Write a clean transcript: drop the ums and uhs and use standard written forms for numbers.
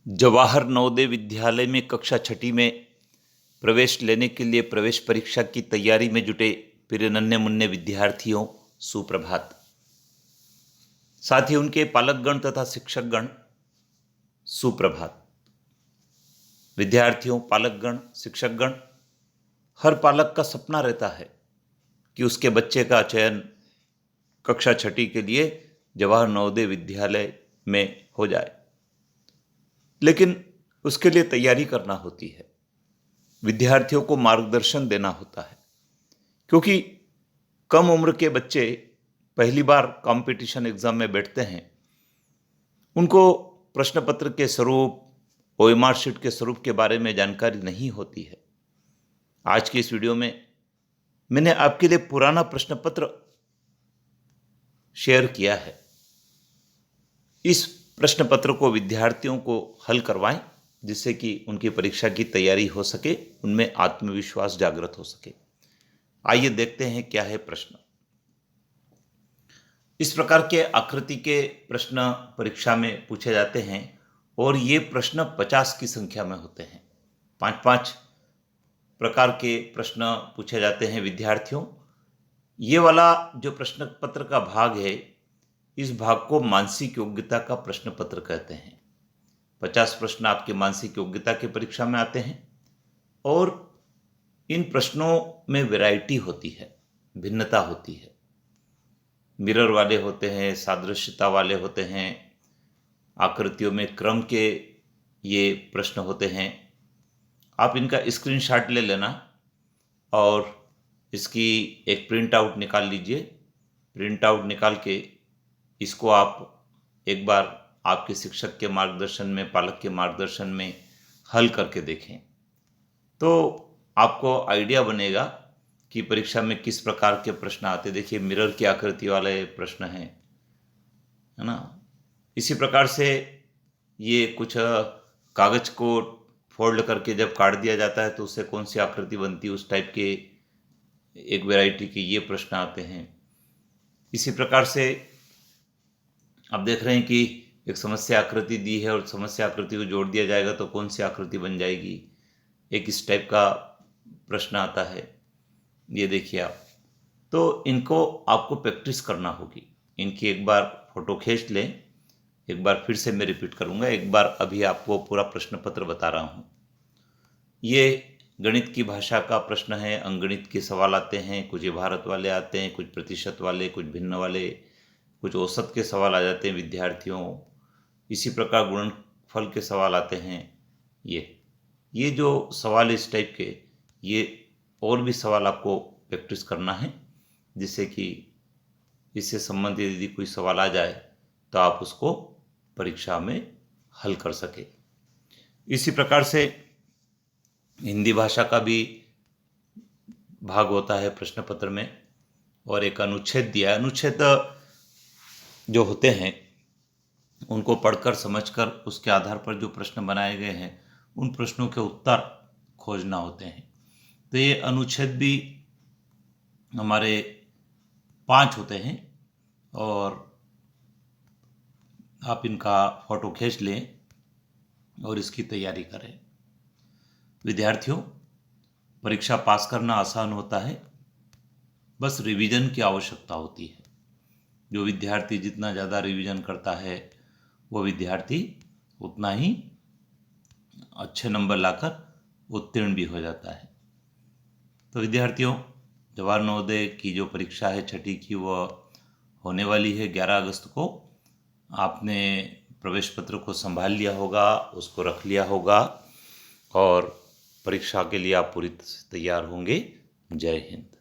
जवाहर नवोदय विद्यालय में कक्षा छठी में प्रवेश लेने के लिए प्रवेश परीक्षा की तैयारी में जुटे प्रिय नन्हे मुन्ने विद्यार्थियों सुप्रभात। साथ ही उनके पालकगण तथा शिक्षकगण सुप्रभात। विद्यार्थियों, पालकगण, शिक्षकगण, हर पालक का सपना रहता है कि उसके बच्चे का चयन कक्षा छठी के लिए जवाहर नवोदय विद्यालय में हो जाए, लेकिन उसके लिए तैयारी करना होती है, विद्यार्थियों को मार्गदर्शन देना होता है, क्योंकि कम उम्र के बच्चे पहली बार कंपटीशन एग्जाम में बैठते हैं। उनको प्रश्न पत्र के स्वरूप, ओएमआर शीट के स्वरूप के बारे में जानकारी नहीं होती है। आज की इस वीडियो में मैंने आपके लिए पुराना प्रश्न पत्र शेयर किया है। इस प्रश्न पत्र को विद्यार्थियों को हल करवाएं, जिससे कि उनकी परीक्षा की तैयारी हो सके, उनमें आत्मविश्वास जागृत हो सके। आइए देखते हैं क्या है प्रश्न। इस प्रकार के आकृति के प्रश्न परीक्षा में पूछे जाते हैं और ये प्रश्न 50 की संख्या में होते हैं। 5-5 प्रकार के प्रश्न पूछे जाते हैं विद्यार्थियों। ये वाला जो प्रश्न पत्र का भाग है, इस भाग को मानसिक योग्यता का प्रश्न पत्र कहते हैं। 50 प्रश्न आपके मानसिक योग्यता की परीक्षा में आते हैं और इन प्रश्नों में वैरायटी होती है, भिन्नता होती है। मिरर वाले होते हैं, सादृश्यता वाले होते हैं, आकृतियों में क्रम के ये प्रश्न होते हैं। आप इनका स्क्रीनशॉट ले लेना और इसकी एक प्रिंट आउट निकाल लीजिए। प्रिंट आउट निकाल के इसको आप एक बार आपके शिक्षक के मार्गदर्शन में, पालक के मार्गदर्शन में हल करके देखें, तो आपको आइडिया बनेगा कि परीक्षा में किस प्रकार के प्रश्न आते। देखिए, मिरर की आकृति वाले प्रश्न हैं, है ना। इसी प्रकार से ये कुछ कागज को फोल्ड करके जब काट दिया जाता है तो उससे कौन सी आकृति बनती है, उस टाइप के एक वैरायटी के ये प्रश्न आते हैं। इसी प्रकार से आप देख रहे हैं कि एक समस्या आकृति दी है और समस्या आकृति को जोड़ दिया जाएगा तो कौन सी आकृति बन जाएगी, एक इस टाइप का प्रश्न आता है। ये देखिए आप, तो इनको आपको प्रैक्टिस करना होगी। इनकी एक बार फोटो खींच लें। एक बार फिर से मैं रिपीट करूंगा, एक बार अभी आपको पूरा प्रश्न पत्र बता रहा हूँ। ये गणित की भाषा का प्रश्न है। अंकगणित के सवाल आते हैं, कुछ भारत वाले आते हैं, कुछ प्रतिशत वाले, कुछ भिन्न वाले, कुछ औसत के सवाल आ जाते हैं विद्यार्थियों। इसी प्रकार गुणनफल के सवाल आते हैं। ये जो सवाल इस टाइप के, ये और भी सवाल आपको प्रैक्टिस करना है, जिससे कि इससे संबंधित यदि कोई सवाल आ जाए तो आप उसको परीक्षा में हल कर सके। इसी प्रकार से हिंदी भाषा का भी भाग होता है प्रश्न पत्र में और एक अनुच्छेद दिया है। अनुच्छेद जो होते हैं उनको पढ़कर, समझकर, उसके आधार पर जो प्रश्न बनाए गए हैं उन प्रश्नों के उत्तर खोजना होते हैं। तो ये अनुच्छेद भी हमारे 5 होते हैं और आप इनका फोटो खींच लें और इसकी तैयारी करें। विद्यार्थियों, परीक्षा पास करना आसान होता है, बस रिवीजन की आवश्यकता होती है। जो विद्यार्थी जितना ज़्यादा रिवीजन करता है वो विद्यार्थी उतना ही अच्छे नंबर लाकर उत्तीर्ण भी हो जाता है। तो विद्यार्थियों, जवाहर नवोदय की जो परीक्षा है छठी की, वह होने वाली है 11 अगस्त को। आपने प्रवेश पत्र को संभाल लिया होगा, उसको रख लिया होगा और परीक्षा के लिए आप पूरी तरह से तैयार होंगे। जय हिंद।